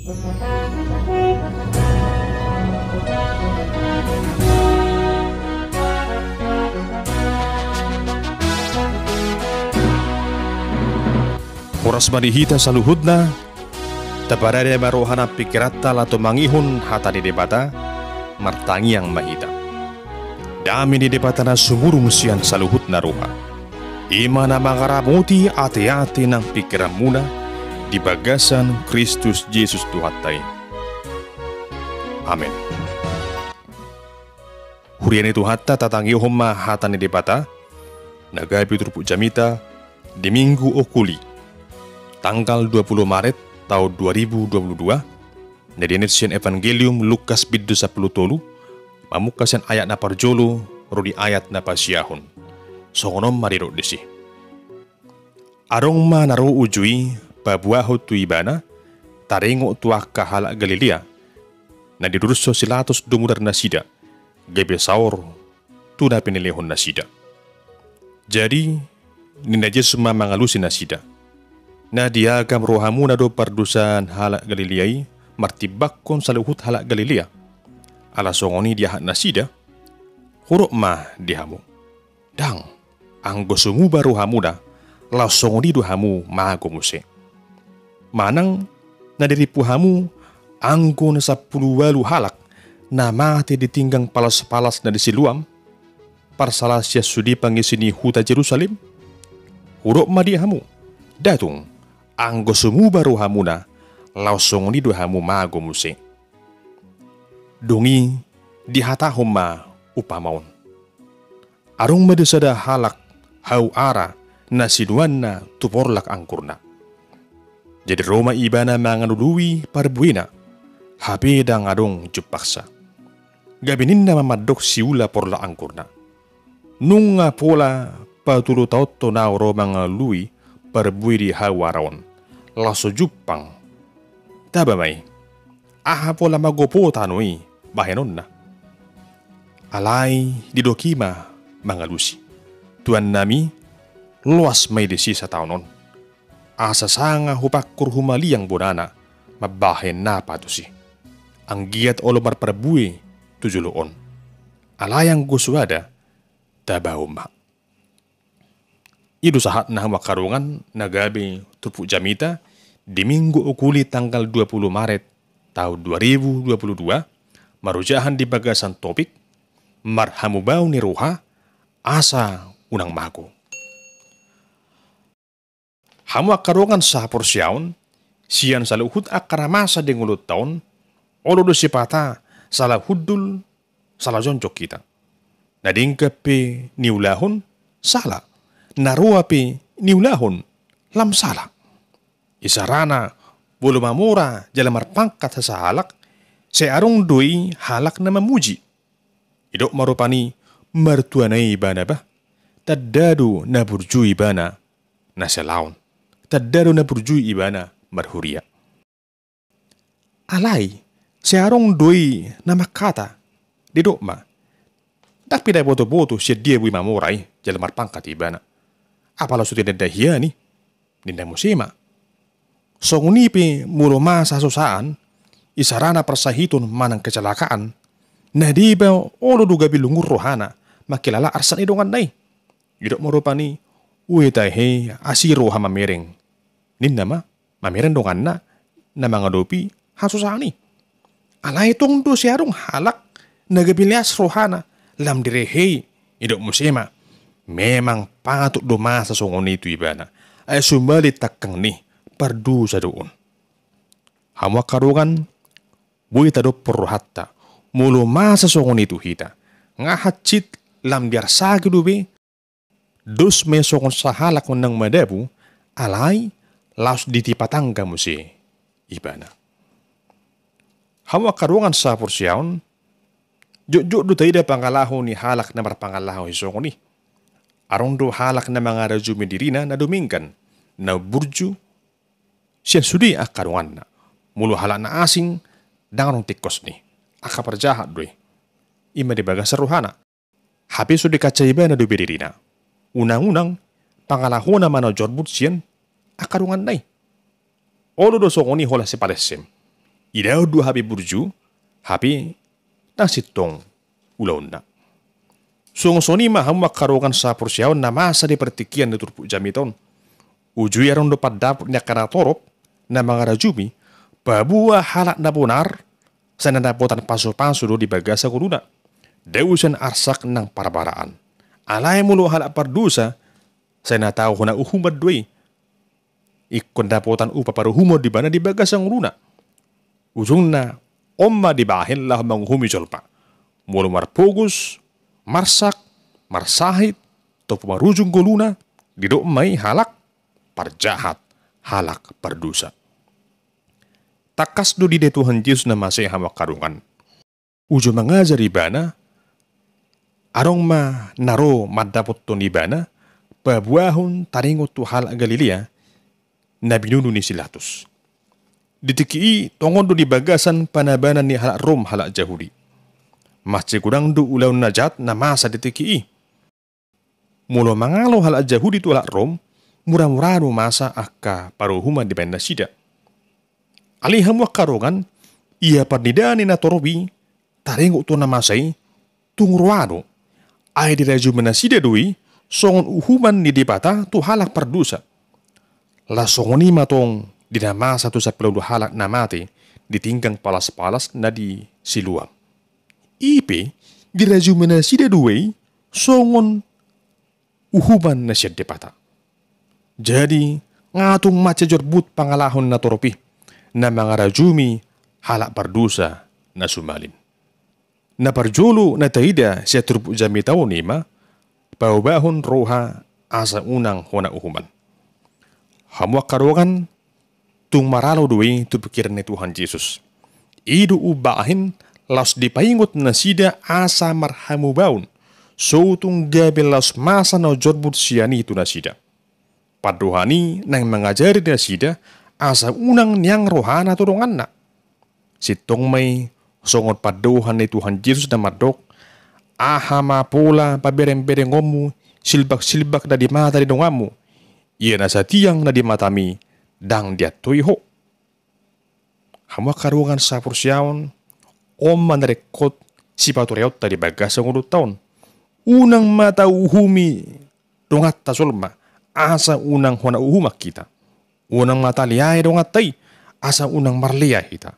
Oras manihita sa luhod na, taparade marohana pikirata lato mangihon hata di debata, martangi ang mahita. Dami di debata na sumurong siyan sa luhod na ruha. Ima na mangaramuti ate-ate ng pikiran muna, di bagasan Kristus Jesus Tuhatay. Amen. Hurian itu hatta tatangihon hata ni debata, nagabi turpu jamita, di minggu okuli. Tanggal 20 Maret tahun 2022, dari Netizen Evangelium Lukas biddu 10 tolu, mamukasan ayat na parjolo, rodi ayat na pasyahon. Songonom mariro desi. Arong ma naro ujui, babuaho tuibana, tarengo tuak kahala Galilea, na diruso silatos dumudar na sida, gebe saor, tuna pinilihon na sida. Jadi, nina Yesus mangalusin na sida. Na diagam rohamu na do pardusan halak Galileai, martibakon sa luhut halak Galilea. Alasongoni diahat nasida, huruk ma dihamu. Dang, ang gosumu baru hamu na, lasongoni do hamu magomuse. Manang, na diripu hamu, anggo na 10 halak, na mati ditinggang palas-palas na disiluam, parsalasya sudi pangisini huta Jerusalem, huruk ma dihamu. Datung, ang gosumu baru hamuna, lausong ni do hamu magomuse. Dungi dihatahom ma upamaon. Arong madesada halak hau ara na sinuan na tuporlak angkurna. Jadi Roma ibana manganului parbuina, habeda ngadong jupaksa. Gabinin na mamadok siula porla angkurna. Nunga pola patulu tauto na Roma ngalui perbui di hawaraon, laso jupang. Taba may, aha pola magopo tanoi, bahenon na. Alay di dokima mangalusi. Tuan nami, luas may desi sa taonon. Asa sanga hupakkur humaliang bonana, mabahen na patusi. Ang giat olomar perbui tujuloon. Alayang guswada, taba umma. Idu sahat na makarungan nagabi tupu jamita di minggu ukuli tanggal 20 Maret tahun 2022 marujahan di bagasan topik marhamu bau ni roha asa unang mago. Hamu akarungan sa porsyaon siyan sa luhud akaramasa di ngulut taon olo do sipata salah hudul salah jonjok kita. Nadingkapi niulahon salah. Naruapi niulahon lam salah. Isarana bulu mamura jalamar pangkat sa halak searong doi halak na mamuji. Idok marupani martuanay bana ba? Taddado na burjui bana na selaon. Taddado na burjui ibana marhuria. Alay searong doi na makata didok ma. Tapi dai boto-boto siya dia bui mamuray jalamar pangkat ibana. Apala suti nenda hiya ni, nenda musima. So ngunipi mulo masa susaan, isarana persahiton manang kecelakaan, na di ba olo duga bilungur rohana, makilala arsan idongan nai. Gidok marupani, uwe tahe asiro hama mereng. Ninda ma, mamereng dongan na mga dopi hasusani. Alay tong do siarong halak, nagabilias rohana, lam direhei, idok musima. Memang patut do masa songon itu ibana. Ay sumali takang ni pardu sa doon. Hamu karungan buhi tado perhatta mulu masa songon itu hita. Ngahacit lam biar sagi dube dos me songon sahalak nang madabu alay laus ditipatangga musi ibana. Hamu karungan sa porsyaon juk do taida pangalaho ni halak na marpangalaho hisongon ni. Arong do halak na mga resume dirina na dumingkan na burju siya sudi akarungan na mulu halak na asing danganong tikos ni akaparjahat doy ima di bagas ruhana hapi sudi kacaiba na dubi dirina unang-unang pangalaho na mano jorbut siyan akarungan nai olo do songoni hola si palesem Idao dua habi burju, habi nang sitong ulauna. Soni maham makarogan sapur siaw na masa di pertikian di turpu jamiton. Uju yarong do padapur nya kana torop na mga rajumi, babua halak na bonar, sa nanapotan paso-paso do di bagasa kuruna. Deusan arsak ng parabaraan. Alay mulo halak pardusa, sa natao ko na uhumad doy. Ikon napotan upa paruhumod di bana di bagasa kuruna. Ujung na, omma di bahin lah manghumijol pa. Mulo marpogus, marsak, marsahit, to pumarujung guluna, didok may halak, parjahat, halak, pardusa. Takas do di Tuhan Yesus na masih hamak karungan. Ujo mengajar ibana, arong ma naro madapot to ibana, babuahon taringot to hal Galilea, na binunu ni Silatus. Ditiki tongon do di bagasan panabanan ni halak Rom halak Jahudi. Masih kurang do ulaw najat na masa ditiki. Mulo mangalo halak Jahudi tu halak Rom, murah-murah do masa akka paruhuman di benda sida. Aliham wakarongan, ia pernidani na torobi, taringo to na masay, tungruado, ay diraju menasida dui, songon uhuman ni dibata tu halak pardusa. La songoni matong dinamasa tu sa pelulu halak na mati, ditinggang palas-palas na di siluam. Ipe, diraju menasida dui, songon uhuman na siya dibata. Jadi, ngatong matyajorbut pangalahon na toropi, na mga rajumi halak pardusa na sumalin. Na parjolo na taida siya turpu jami tao nima, paubahon roha asa unang hona uhuman. Hamwak karogan, tung maralo duwi tupikiran ni Tuhan Yesus. Idu ubahin, las dipaingot na sida asa marhamu baun, so tung gabil las masa na jorbut siya nito na sida. Paduhani nang mengajari na sida, asa unang niyang rohana turungan na. Sitong may songot paduhan ni Tuhan Yesus na madok, ahama pola pabereng-bereng ngomu, silbak-silbak na di mata di dongamu, iya na sa tiyang na di matami, dang dia tuyho. Hamwa karungan sa pursyaon, man rekot si patureot tadi bagas ang urut taon. Unang mata uhumi, dongat tasulma, asa unang hona uhumak kita. Unang mata liyay dongat tay, asa unang marliya hita.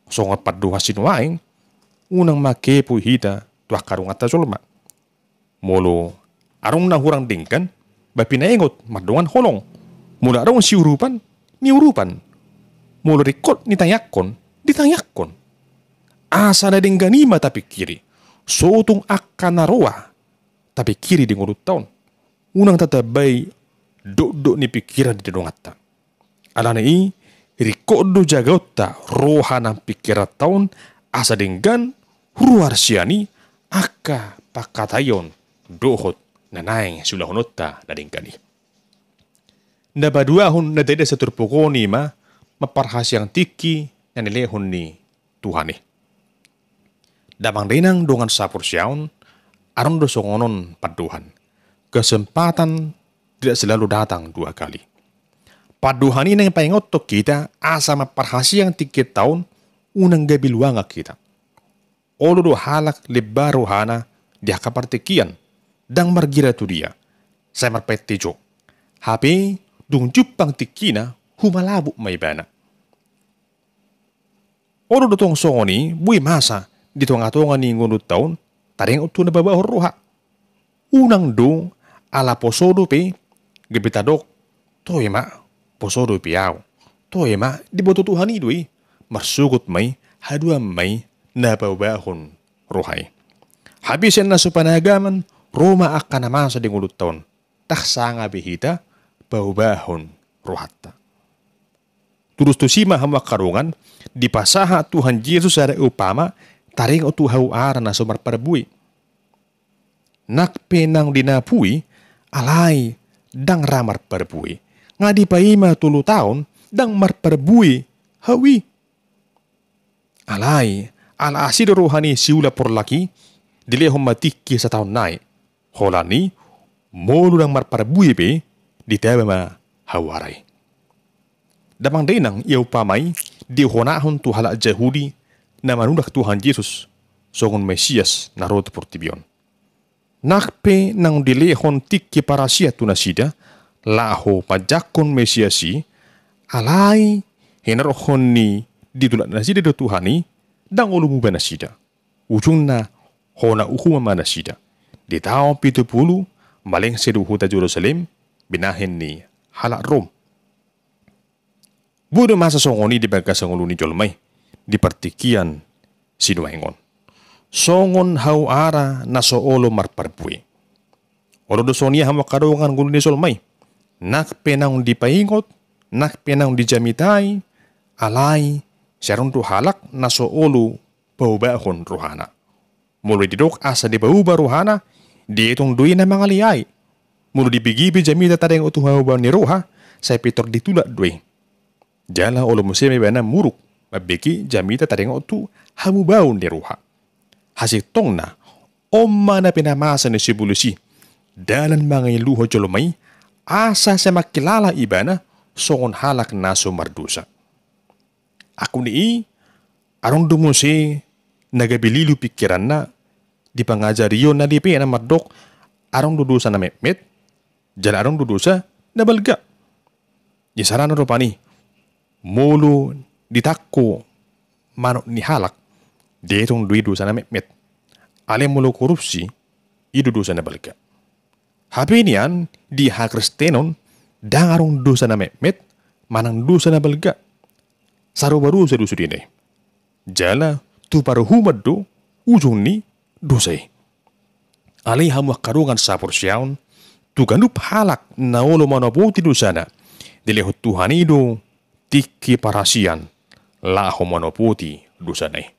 Songat paduha sinuaing, unang makepo hita, tuah karungat tasulma. Molo, arong nahurang dingkan, bapinaingot, madungan holong. Mula arong siurupan, niurupan. Molo rikot nitayakon, ditayakon. Asa na ding ganima tapi kiri. Sotong akan naroa, tapi kiri di ngurut taon. Unang tatabay, dok-dok ni pikiran di dongatta. Alana i, rikot do jagota roha ng pikiran taon, asa dinggan, huruar siyani, akka pakatayon, dohot, nanay sulahonota na dingkani. Nabaduahon na dede sa turpuko ni maparhasyang tiki na nilehon ni Tuhani. Damang dinang dongan sapur siyaon, arong do songonon paduhan. Kesempatan tidak selalu datang dua kali. Paduhan ini yang paingot to kita asa maparhasyang tiki taon unang gabilwanga kita. Olo do halak lebaru hana dia kapartikian dang margira tu dia. Saya marpetijo. Hape dung jupang tikina humalabu may bana. Olo do tong songoni bui masa dito nga tonga ni ngunut taon taring utu na babahor roha. Unang do ala posodo pe gebitadok toy ma posodo piaw. Toy ma dibotutuhan idui marsugot may hadwa may nababahon rohay. Habisin na supanagaman Roma akan naman sa dingulut taon. Taksa nga bihita baubahon rohatta. Turus tu sima hamak karungan di pasaha Tuhan Yesus ada upama taring o tuhaw ara na sumar parabui. Nakpenang dinapui alay dang ramar parabui. Nga di paima 10 taon dang marparabui hawi. Alay ala asido rohani siula porlaki dilehom matiki sa taon nai. Holani molu dang marparabui be di taba ma hawaray. Damang dainang ia upamai dihonahon tu halak Jahudi na manudak Tuhan Yesus songon Mesias na roto portibion. Nakpe nang dilehon tiki parasia tu nasida laho pajakon Mesiasi alai henarohon ni ditulak nasida do Tuhani dang ulumu banasida. Ujungna hona uhuma manasida. Di tahun 70 maleng sedu huta Jerusalem binahin ni halak Rom. Budo masa songoni di bagas nguluni jolmai di pertikian sinuengon. Songon hau ara na soolo marparbui. Olo do sonia hama kadongan nguluni solmai. Nak penang dipaingot, nak penang dijamitai, alai sarung tu halak na soolo paubahon rohana. Mulai didok asa di bauba rohana, dietong dui na mga liay. Mulu dibigibi jamita tadeng utuhaw ni roha, say pitor ditulak dui. Jala olo musim bana muruk, mabiki jamita tadeng utu hamubau ni roha. Hasik tong na, omma na pinamasa ni sibulusi, dalan mga iluho jolomay, asa sa makilala ibana, songon halak na sumardusa. Ako ni arong dumusi, nagabililu pikiran na, di pangajariyo na di na mardok, arong dudusa na mepmet, jala arong dudusa na balga. Isara na ropani, mulu ditakko manok ni halak, detong dui dusa na mepmet. Ale mulu korupsi, idu dusa na balga. Habi niyan, di hakristenon, dang arong dusa na mepmet, manang dusa na balga. Saro baru sa dusa dinay. Jala, tu paruhumad do, ujung ni dosay. Alay hamuak karungan sa porsyaon, tu ganup halak na olo manabuti dosana, dilehot Tuhanido, tiki parasian, laho manabuti dosanay.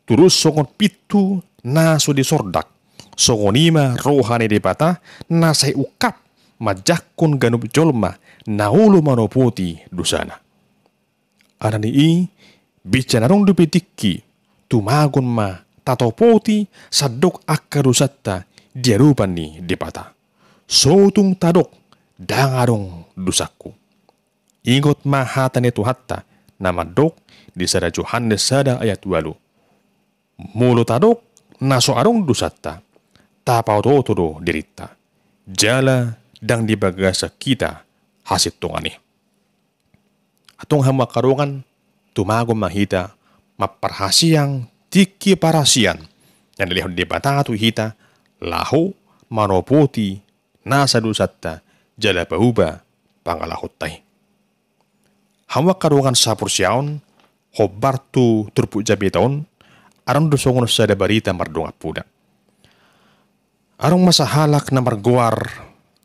Turus songon pitu naso di sordak, songon ima rohane di bata, nasay ukap, majakon ganup jolma, na olo manabuti dosana. Anani bicara rong dupitiki, tumagon ma tatopoti sadok akarusatta diarupan ni dipata. Sotung tadok dangarong dusaku. Ingot mahata netu hatta namadok di sada Yohanes sada ayat 8. Mulo tadok naso arong dusatta tapau todo dirita. Jala dang dibagasa kita hasit tongani. Atong hama karungan tumagom mahita maparhasiang tiki parasian yang dilihat di batatu hita laho manopoti nasa dusatta jala pahuba pangalahotay. Hama karungan sapursiaon hobartu turpu jabiton arang dusongon sada barita mardunga puda. Arang masahalak na marguar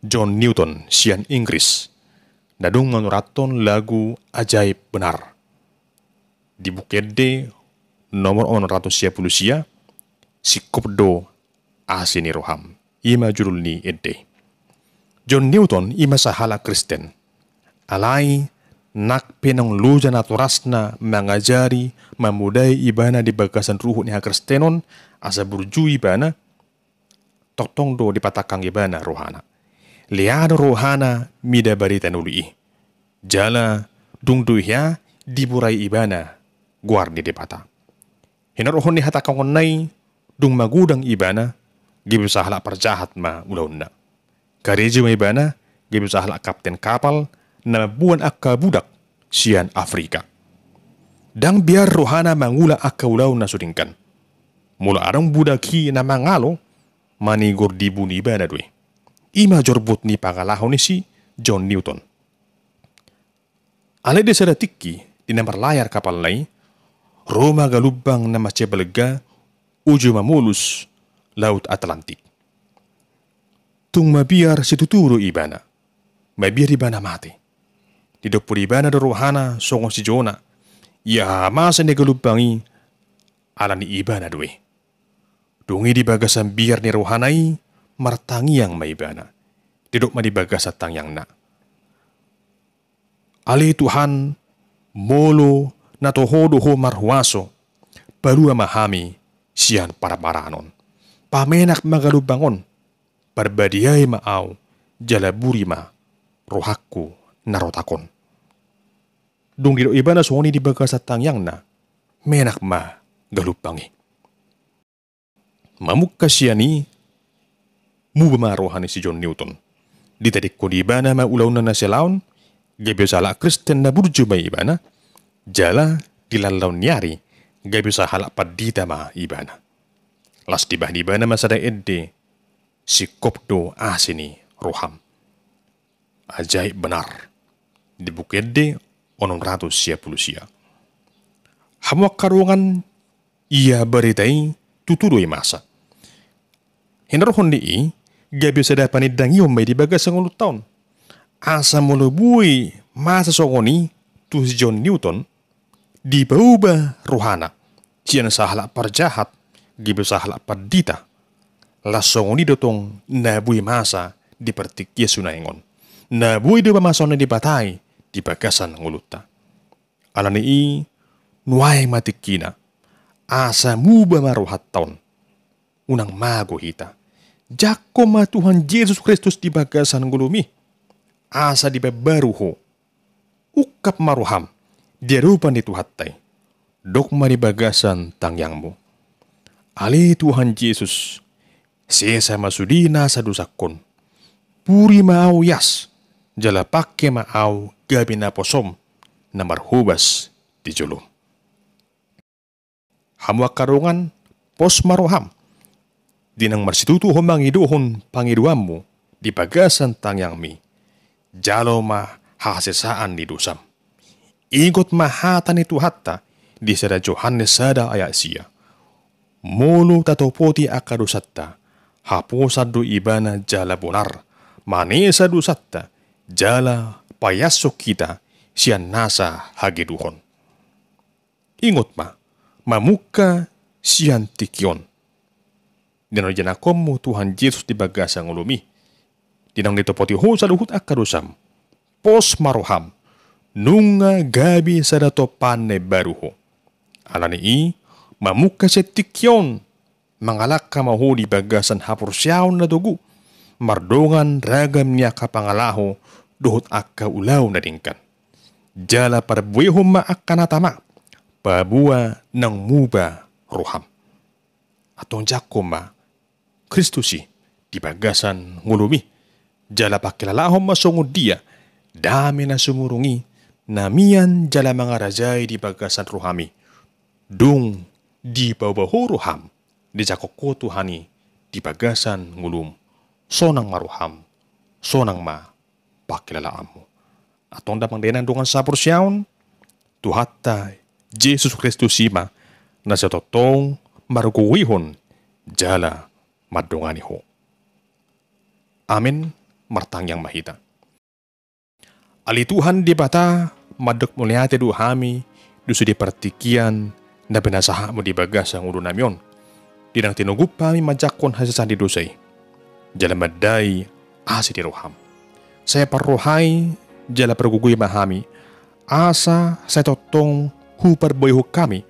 John Newton sian Inggris. Nadung manuraton lagu ajaib benar. Di bukede nomor 110 si kopdo asini roham. Ima jurul ni edde. John Newton ima sahala Kristen. Alai nak penang luja naturasna mengajari memudai ibana di bagasan ruhu ni Kristenon asa burju ibana totong do dipatakang ibana rohana. Liado rohana mida barita nului. Jala dung duhya diburai ibana guardi depata. Hinarohon ni hatakang onay dung magudang ibana gibi sahala perjahat ma ulauna. Kareji ma ibana gibi sahala kapten kapal na buan akka budak sian Afrika. Dang biar rohana mangula akka ulauna sudingkan. Mula arang budaki na mangalo manigor dibuni ibana dui. Ima jorbut ni pangalahon ni si John Newton. Alay de sada tiki di namar layar kapal nai, Roma galubang na macebalega uju mamulus Laut Atlantik. Tung mabiar situturo ibana, mabiar ibana mati. Di dopur ibana do rohana songo si Jona, ya masa ne galubangi ala ni ibana due. Dungi di bagasan biar ni rohanai, martangiang maibana. Didok ma di bagasa tangyang na. Ali Tuhan molo na tohodo ho marhuaso baru mahami sian para baranon. Pamenak magalubangon barbadiay maaw jalaburi ma rohakku narotakon. Dung dido ibana soni di bagasa tangyang na, menak ma galupangi. Mamuk kasyani, mubamarohan si John Newton. Ditadik ko di ibana maulaw na nasilaon, gabi sala Kristen na burjo ba ibana, jala dilalaw niyari, gabi sa halak padita ma ibana. Las dibah di ibana masada edde, si kopdo asini roham. Ajaib benar. Di bukede onon ratus sia pulusia. Hamuak karungan ia beritai tutudoi masa. Hinarhon di gabi sada panidang iyo may di bagas ang ulut taon. Asa mulubui masa songoni tu si John Newton di bauba rohana. Siyan sa halak parjahat gabi sa halak pardita. Lasongoni dotong nabui masa di pertik Yesu naingon. Nabui do masa na di batay di bagasan ng uluta. Alani i nuay matikina. Asa muba maruhat taon. Unang mago hita. Jako ma Tuhan Yesus Kristus di bagasan gulumi. Asa di babaruho. Ukap maruham. Diarupan di tuhatay. Dokma di bagasan tangyangmu. Ali Tuhan Yesus. Sesa masudina sa dusakon. Puri maaw yas. Jala pake maaw gabi na posom. Na marhubas di julum. Hamuak karungan pos maruham. Dinang marsitutu mangiduhon pangiduamu di bagasan tangyangmi. Jalo ma hasesaan di dusam. Igot mahatan itu hatta di sada Johannes sada ayat siya. Mulu tatopoti akadusatta. Hapusado ibana jala bonar. Manesa dusatta. Jala payasok kita siya nasa hageduhon. Ingot ma. Mamuka siyan tikyon. Dinang janakom mo Tuhan Yesus di bagasang ulumi. Dinang dito poti ho sa luhut akarusam. Pos maruham. Nunga gabi sa dato panay baruho. Alani i, mamuka siya tikyon. Mangalak ka maho di bagasan hapursyaw na dugo. Mardongan ragam niya kapangalaho duhut akka ulaw na dingkan. Jala parbuihom maakka natama. Pabuwa ng muba roham. Atong jakoma Kristusi di bagasan ngulumi. Jala pakilalahom masungod dia. Dami na sumurungi. Namian jala mga rajay di bagasan rohami. Dung di babaho roham. Di jakoko Tuhani di bagasan ngulum. Sonang maruham. Sonang ma pakilalaam mo. Atong damang denang dungan sa porsyaon. Tuhatta Jesus Kristus ima na sa totong maruguwihon jala madungani ho. Amin martangyang mahita. Alituhan di bata madok muliate duhami dusu di partikian na binasaha mo di bagasang ulo namyon. Dinang tinugup pami majakon hasasan di dusay. Jala maday asi di roham. Saya parrohay jala perguguy mahami asa sa totong huparboy kami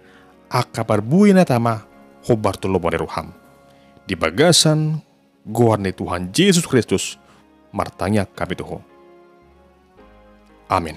akaparbuy na tama hubartulo mo roham. Di bagasan guar ni Tuhan Yesus Kristus martanya kami tuho. Amin.